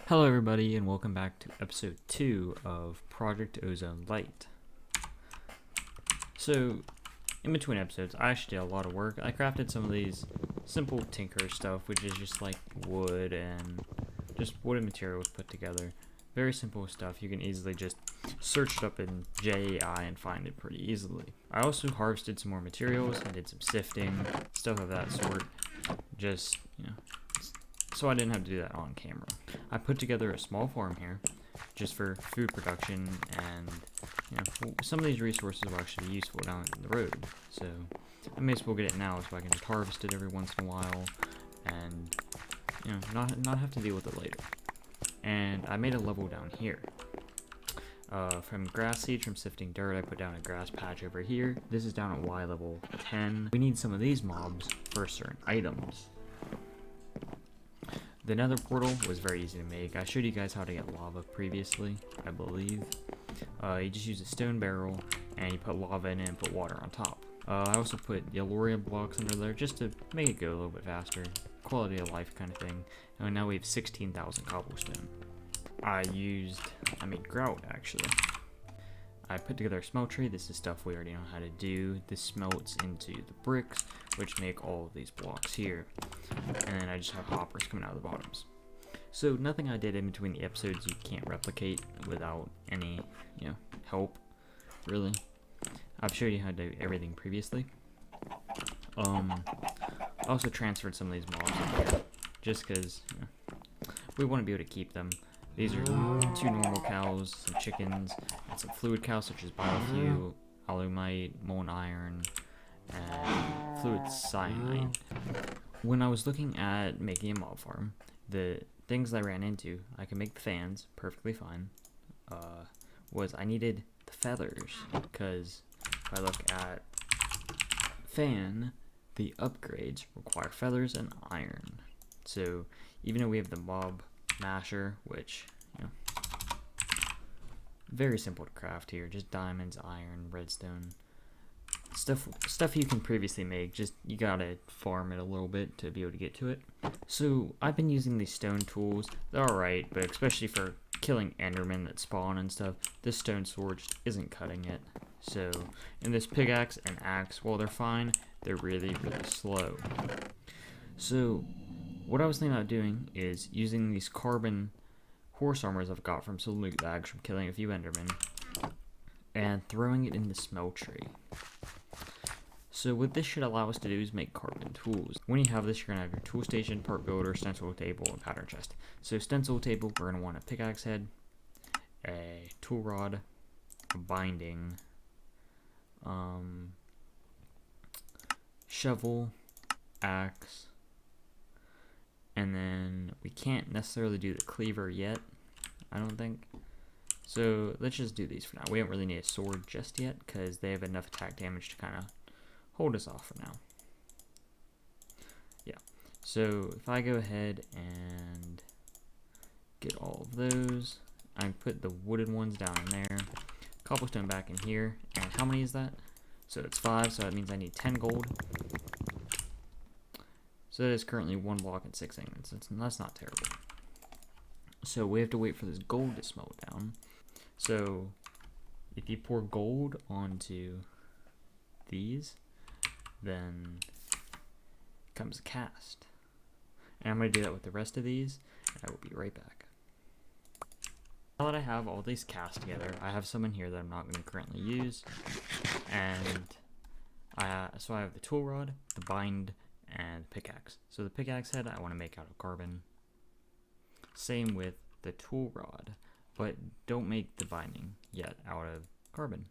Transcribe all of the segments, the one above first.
Hello everybody and welcome back to episode 2 of Project Ozone Lite. So, in between episodes, I actually did a lot of work. I crafted some of these simple tinker stuff, which is just like wood and just wooden materials put together. Very simple stuff. You can easily just search it up in JAI and find it pretty easily. I also harvested some more materials. I did some sifting, stuff of that sort. Just, so I didn't have to do that on camera. I put together a small farm here just for food production, and some of these resources will actually be useful down the road, so I may as well get it now so I can just harvest it every once in a while and not have to deal with it later. And I made a level down here. From grass seeds from sifting dirt, I put down a grass patch over here. This is down at Y level 10. We need some of these mobs for certain items. The nether portal was very easy to make. I showed you guys how to get lava previously, I believe. You just use a stone barrel and you put lava in it and put water on top. I also put Yellorium blocks under there just to make it go a little bit faster. Quality of life kind of thing. And now we have 16,000 cobblestone. I made grout actually. I put together a smeltery. This is stuff we already know how to do. This smelts into the bricks, which make all of these blocks here. And then I just have hoppers coming out of the bottoms. So nothing I did in between the episodes you can't replicate without any, help, really. I've showed you how to do everything previously. I also transferred some of these mobs in here, just because we want to be able to keep them. These are 2 normal cows, some chickens, and some fluid cows such as biofuel, alumite, molten iron, and fluid cyanide. When I was looking at making a mob farm, the things I ran into, I could make the fans perfectly fine, was I needed the feathers, because if I look at fan, the upgrades require feathers and iron. So even though we have the mob masher, which very simple to craft here, just diamonds, iron, redstone, stuff you can previously make, just you gotta farm it a little bit to be able to get to it. So I've been using these stone tools. They're alright, but especially for killing endermen that spawn and stuff, this stone sword just isn't cutting it. So in this pickaxe and axe, while they're fine, they're really slow. So what I was thinking about doing is using these carbon horse armors I've got from some loot bags from killing a few endermen and throwing it in the smeltery. So what this should allow us to do is make carbon tools. When you have this, you're going to have your tool station, part builder, stencil table, and pattern chest. So stencil table, we're going to want a pickaxe head, a tool rod, a binding, shovel, axe, and then we can't necessarily do the cleaver yet, I don't think. So let's just do these for now. We don't really need a sword just yet because they have enough attack damage to kind of hold us off for now. Yeah, so if I go ahead and get all of those, I put the wooden ones down in there, cobblestone back in here, and how many is that? So it's 5, so that means I need 10 gold. So that is currently 1 block and 6 ingots. That's not terrible. So we have to wait for this gold to smelt down. So if you pour gold onto these, then it comes a cast. And I'm going to do that with the rest of these, and I will be right back. Now that I have all these cast together, I have some in here that I'm not going to currently use. And so I have the tool rod, the bind, and pickaxe. So the pickaxe head I want to make out of carbon. Same with the tool rod, but don't make the binding yet out of carbon.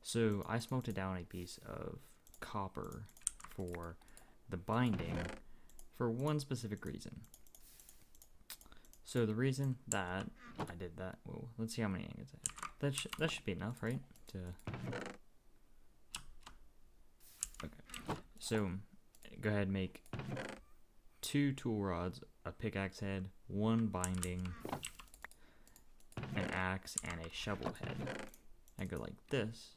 So I smelted down a piece of copper for the binding for one specific reason. So the reason that I did that, well, let's see how many ingots I have. That should be enough, right? Okay. So go ahead and make 2 tool rods, a pickaxe head, 1 binding, an axe, and a shovel head. I go like this.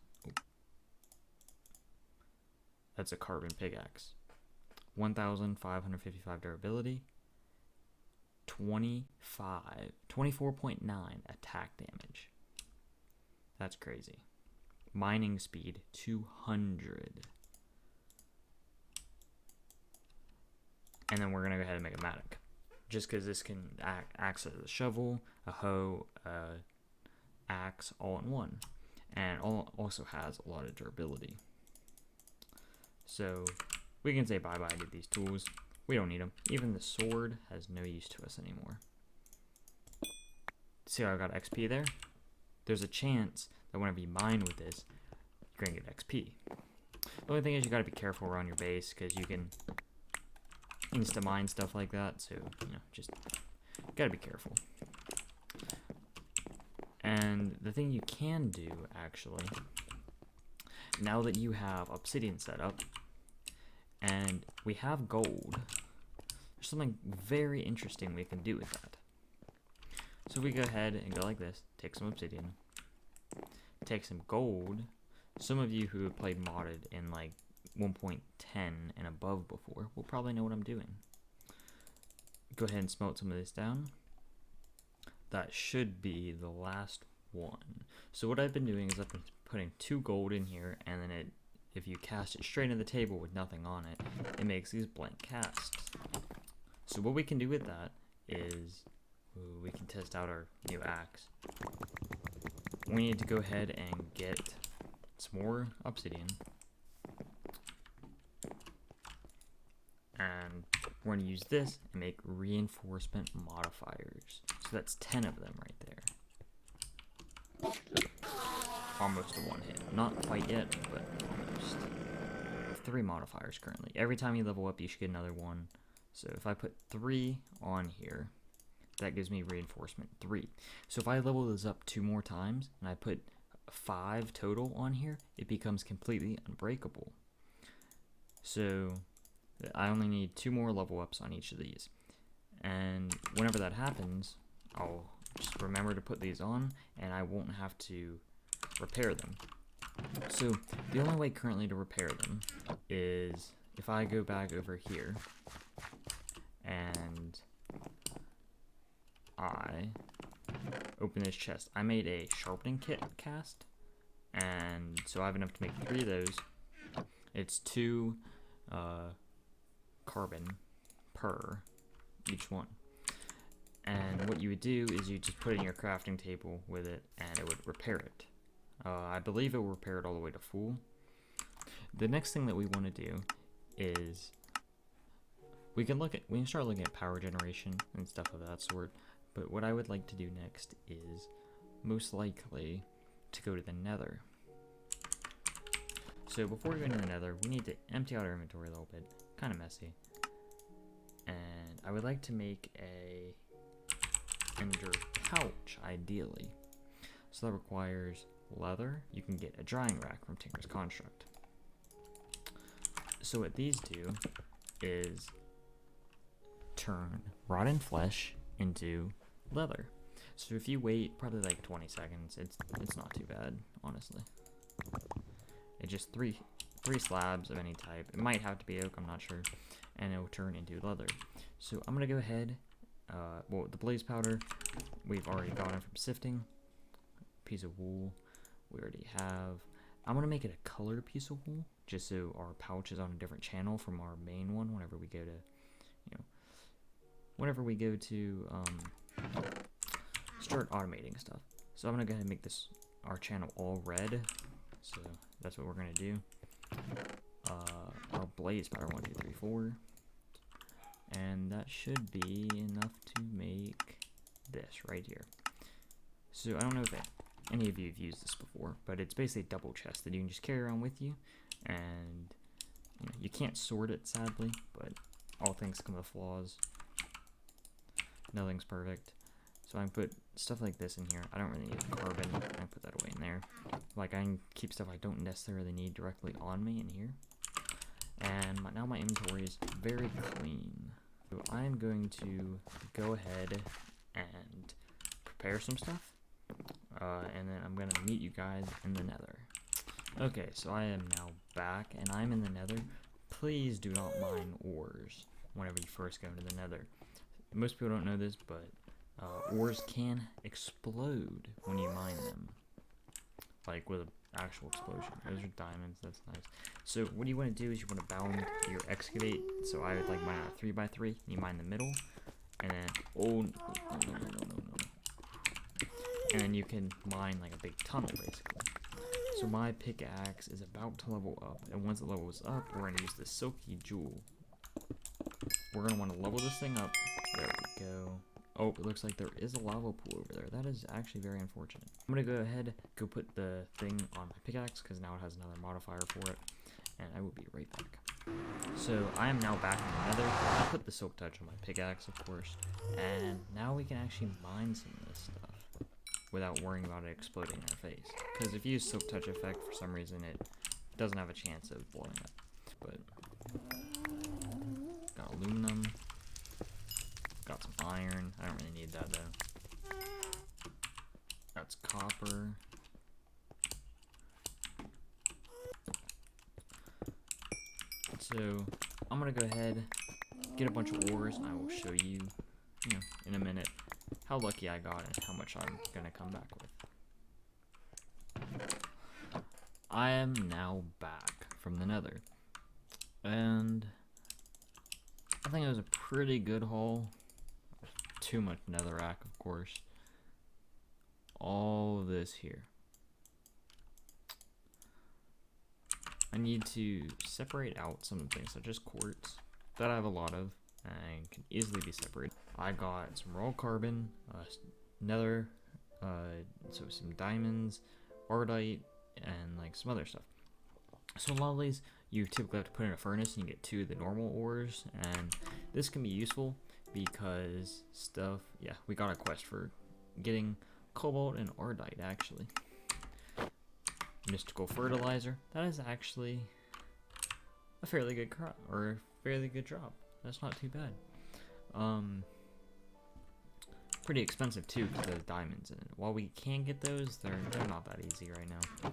That's a carbon pickaxe. 1,555 durability, 24.9 attack damage. That's crazy. Mining speed 200. And then we're going to go ahead and make a mattock. Just because this can act as a shovel, a hoe, axe, all in one. And also has a lot of durability. So we can say bye-bye to these tools. We don't need them. Even the sword has no use to us anymore. See how I got XP there? There's a chance that whenever you mine with this, you're going to get XP. The only thing is you got to be careful around your base because you can insta-mine stuff like that. So, just got to be careful. And the thing you can do, actually, now that you have obsidian set up, and we have gold, there's something very interesting we can do with that. So we go ahead and go like this, take some obsidian, take some gold. Some of you who have played modded in like 1.10 and above before will probably know what I'm doing. Go ahead and smelt some of this down. That should be the last one. So what I've been doing is I've been putting 2 gold in here, and then if you cast it straight into the table with nothing on it, it makes these blank casts. So what we can do with that is we can test out our new axe. We need to go ahead and get some more obsidian. And we're going to use this and make reinforcement modifiers. So that's 10 of them right there. Almost a one hit. Not quite yet, but almost. 3 modifiers currently. Every time you level up, you should get another one. So if I put 3 on here, that gives me reinforcement 3. So if I level this up 2 more times, and I put 5 total on here, it becomes completely unbreakable. So I only need 2 more level ups on each of these. And whenever that happens, I'll just remember to put these on, and I won't have to repair them. So the only way currently to repair them is if I go back over here and I open this chest. I made a sharpening kit cast, and so I have enough to make 3 of those. It's 2 carbon per each one. And what you would do is you just put it in your crafting table with it, and it would repair it. I believe it will repair it all the way to full. The next thing that we want to do is we can start looking at power generation and stuff of that sort. But what I would like to do next is most likely to go to the nether. So before we go into the nether, we need to empty out our inventory a little bit. Kind of messy. And I would like to make a ender pouch, ideally. So that requires leather. You can get a drying rack from Tinker's Construct. So what these do is turn rotten flesh into leather. So if you wait probably like 20 seconds, it's not too bad, honestly. It's just three slabs of any type. It might have to be oak, I'm not sure, and it will turn into leather. So I'm gonna go ahead. Well, the blaze powder we've already gotten from sifting. Piece of wool we already have. I'm gonna make it a colored piece of wool, just so our pouch is on a different channel from our main one. Whenever we go to, start automating stuff. So I'm gonna go ahead and make this our channel all red. So that's what we're gonna do. Our blaze powder 1, 2, 3, 4, and that should be enough to make this right here. So I don't know if any of you have used this before, but it's basically a double chest that you can just carry around with you, and you can't sort it sadly, but all things come with flaws. Nothing's perfect. So I can put stuff like this in here. I don't really need carbon. I can put that away in there. Like, I can keep stuff I don't necessarily need directly on me in here. And now my inventory is very clean. So I'm going to go ahead and prepare some stuff. And then I'm going to meet you guys in the nether. Okay, so I am now back, and I'm in the nether. Please do not mine ores whenever you first go into the nether. most people don't know this, but ores can explode when you mine them, like with an actual explosion. Those are diamonds. That's nice. So what you want to do is you want to bound your excavate. So I would like mine out 3x3. You mine the middle, and then no. And then you can mine like a big tunnel basically. So my pickaxe is about to level up, and once it levels up, we're gonna use the silky jewel. We're gonna want to level this thing up. There we go. Oh, it looks like there is a lava pool over there. That is actually very unfortunate. I'm gonna go ahead, go put the thing on my pickaxe, because now it has another modifier for it, and I will be right back. So I am now back in the nether. I put the silk touch on my pickaxe, of course, and now we can actually mine some of this stuff without worrying about it exploding in our face. Because if you use silk touch effect, for some reason it doesn't have a chance of blowing up. But got aluminum, got some iron. I don't really need that though. That's copper. So I'm gonna go ahead, get a bunch of ores, and I will show you, in a minute, how lucky I got and how much I'm gonna come back with. I am now back from the nether, and I think it was a pretty good haul. Too much netherrack, of course. All of this here. I need to separate out some of the things such as quartz that I have a lot of and can easily be separated. I got some raw carbon, nether, so some diamonds, ardite, and like some other stuff. So a lot of these you typically have to put in a furnace and you get 2 of the normal ores, and this can be useful because stuff, yeah, we got a quest for getting cobalt and ardite actually. Mystical fertilizer, that is actually a fairly good crop, or a fairly good drop. That's not too bad. Pretty expensive too because there's diamonds in it. While we can get those, they're not that easy right now.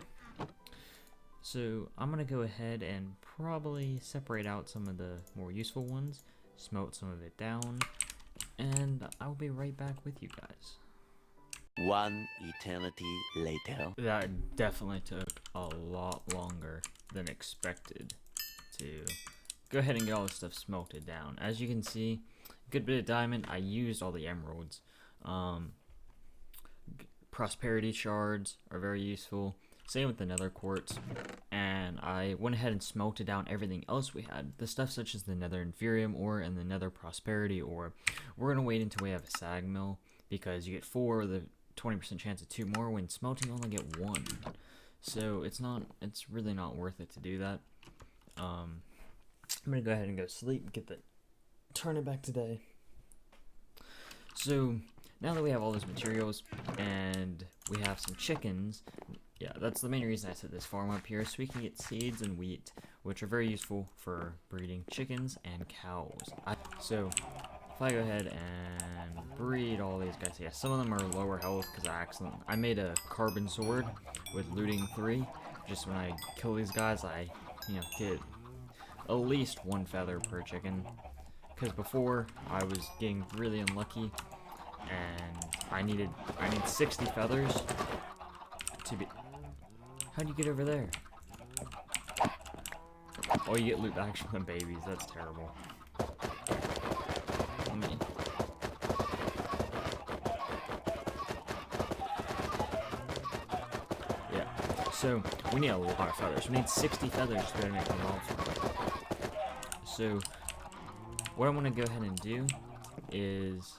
So I'm gonna go ahead and probably separate out some of the more useful ones, smelt some of it down, and I'll be right back with you guys. One eternity later. That definitely took a lot longer than expected to go ahead and get all this stuff smelted down. As you can see, good bit of diamond. I used all the emeralds. Prosperity shards are very useful. Same with the nether quartz. And I went ahead and smelted down everything else we had. The stuff such as the nether inferium ore and the nether prosperity ore. We're going to wait until we have a sag mill, because you get 4 of the 20% chance of 2 more, when smelting you only get 1. So it's really not worth it to do that. I'm gonna go ahead and go sleep, turn it back today. So now that we have all those materials and we have some chickens, yeah, that's the main reason I set this farm up here, so we can get seeds and wheat, which are very useful for breeding chickens and cows. So if I go ahead and breed all these guys, yeah, some of them are lower health because I made a carbon sword with looting 3. Just when I kill these guys, I get at least 1 feather per chicken. Because before I was getting really unlucky, and I need 60 feathers to be. How do you get over there? Oh, you get loot back from the babies. That's terrible. Yeah. So we need a lot of feathers. We need 60 feathers to make them all. So what I'm gonna go ahead and do is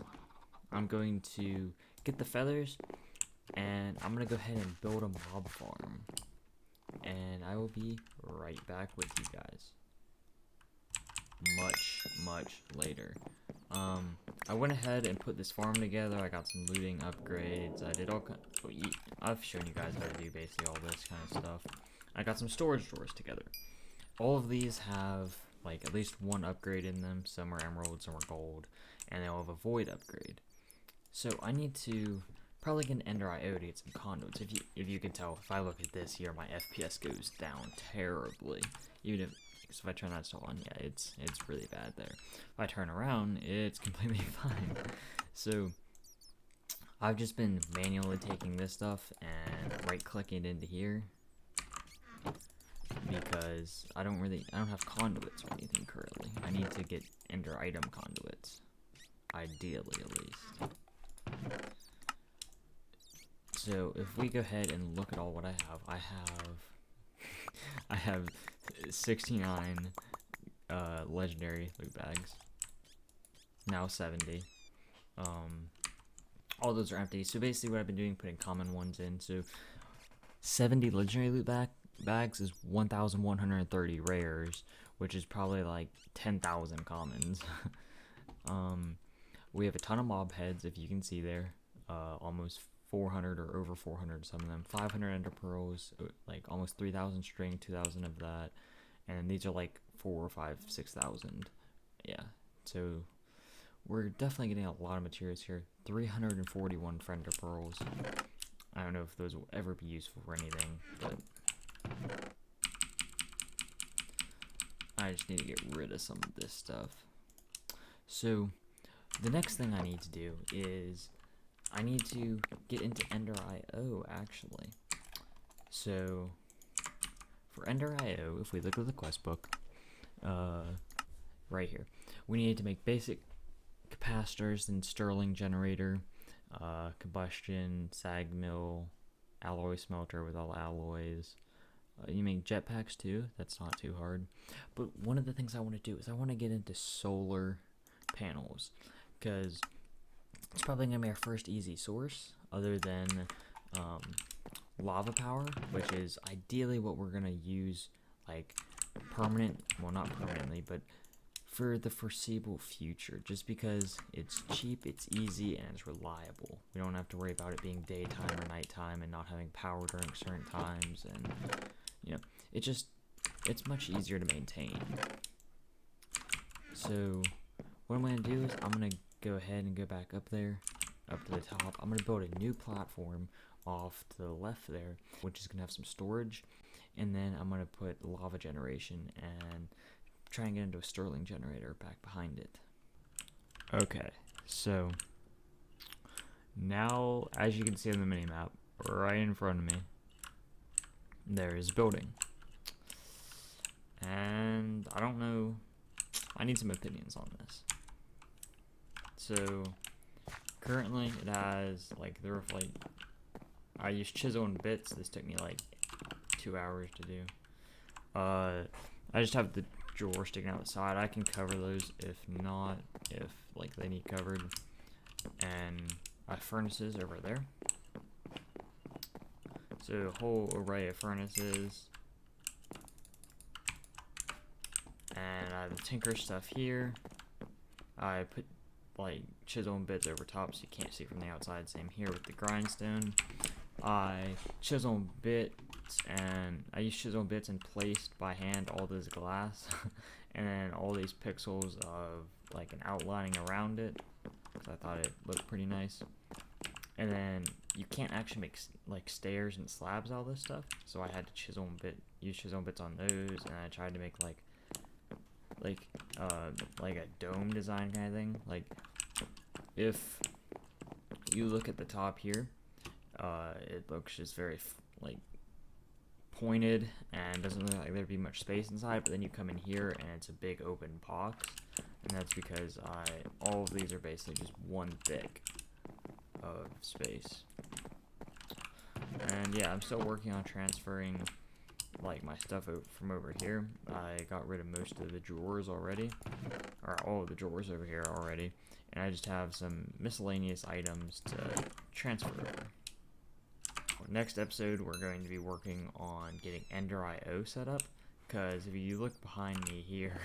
I'm going to get the feathers, and I'm gonna go ahead and build a mob farm, and I will be right back with you guys much later. I went ahead and put this farm together. I got some looting upgrades. I did I've shown you guys how to do basically all this kind of stuff. I got some storage drawers together. All of these have like at least 1 upgrade in them. Some are emerald, some are gold, and they all have a void upgrade. So I need to probably get an Ender IO to get some conduits. If you can tell, if I look at this here, my FPS goes down terribly. Even if because if I turn that still on, yeah, it's really bad there. If I turn around, it's completely fine. So I've just been manually taking this stuff and right-clicking into here because I don't have conduits or anything currently. I need to get ender item conduits, ideally at least. So if we go ahead and look at all what I have 69 legendary loot bags. Now 70. All those are empty. So basically what I've been doing, putting common ones in. So 70 legendary loot bags is 1,130 rares, which is probably like 10,000 commons. We have a ton of mob heads, if you can see there. Almost 400 or over 400, some of them. 500 ender pearls, like almost 3,000 string, 2,000 of that. And these are like 4 or 5, 6,000. Yeah, so we're definitely getting a lot of materials here. 341 friender pearls. I don't know if those will ever be useful for anything, but I just need to get rid of some of this stuff. So the next thing I need to do is I need to get into Ender IO actually. So for Ender IO, if we look at the quest book, right here, we need to make basic capacitors and Stirling generator, combustion, sag mill, alloy smelter with all alloys. You make jetpacks too, that's not too hard. But one of the things I want to do is I want to get into solar panels, because it's probably going to be our first easy source other than lava power, which is ideally what we're going to use like well, not permanently, but for the foreseeable future, just because it's cheap, it's easy, and it's reliable. We don't have to worry about it being daytime or nighttime and not having power during certain times, and you know, it's much easier to maintain. So what I'm going to do is I'm going to go ahead and go back up there, up to the top. I'm going to build a new platform off to the left there, which is going to have some storage, and then I'm going to put lava generation and try and get into a Stirling generator back behind it. Okay, so now, as you can see on the minimap, right in front of me, there is a building. And I don't know, I need some opinions on this. So currently it has like the roof light. I used chisel and bits. This took me like 2 hours to do. I just have the drawer sticking out the side. I can cover those if like they need covered. And I have furnaces over there. So a whole array of furnaces. And I have the tinker stuff here. I put like chisel and bits over top so you can't see from the outside. Same here with the grindstone. I chisel and bits, and I use chisel and bits and placed by hand all this glass and then all these pixels of like an outlining around it, because I thought it looked pretty nice. And then you can't actually make like stairs and slabs, all this stuff, so I had to use chisel and bits on those, and I tried to make like a dome design kind of thing. Like if you look at the top here, it looks just very like pointed and doesn't look like there'd be much space inside, but then you come in here and it's a big open box, and that's because all of these are basically just one thick of space. And yeah, I'm still working on transferring like my stuff from over here. I got rid of most of the drawers already, or all of the drawers over here already, and I just have some miscellaneous items to transfer over. Next episode, we're going to be working on getting Ender IO set up, because if you look behind me here,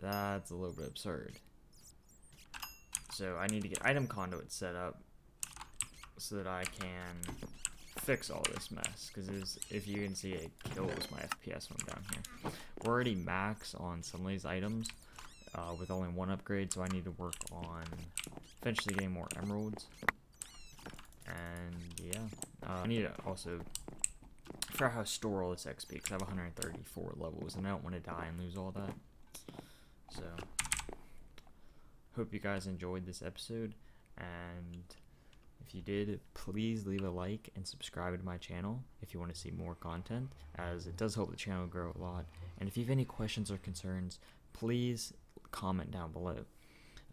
that's a little bit absurd. So I need to get item conduits set up so that I can fix all this mess, because if you can see, it kills my FPS when I'm down here. We're already max on some of these items with only one upgrade, so I need to work on eventually getting more emeralds. And yeah, I need to also forgot how to store all this XP because I have 134 levels and I don't want to die and lose all that. So, hope you guys enjoyed this episode, and if you did, please leave a like and subscribe to my channel if you want to see more content, as it does help the channel grow a lot. And if you have any questions or concerns, please comment down below.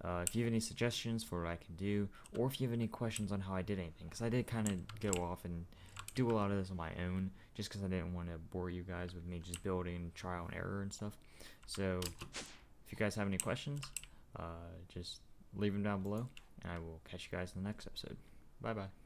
If you have any suggestions for what I can do, or if you have any questions on how I did anything, because I did kind of go off and do a lot of this on my own, just because I didn't want to bore you guys with me just building trial and error and stuff. So if you guys have any questions, just leave them down below, and I will catch you guys in the next episode. Bye bye.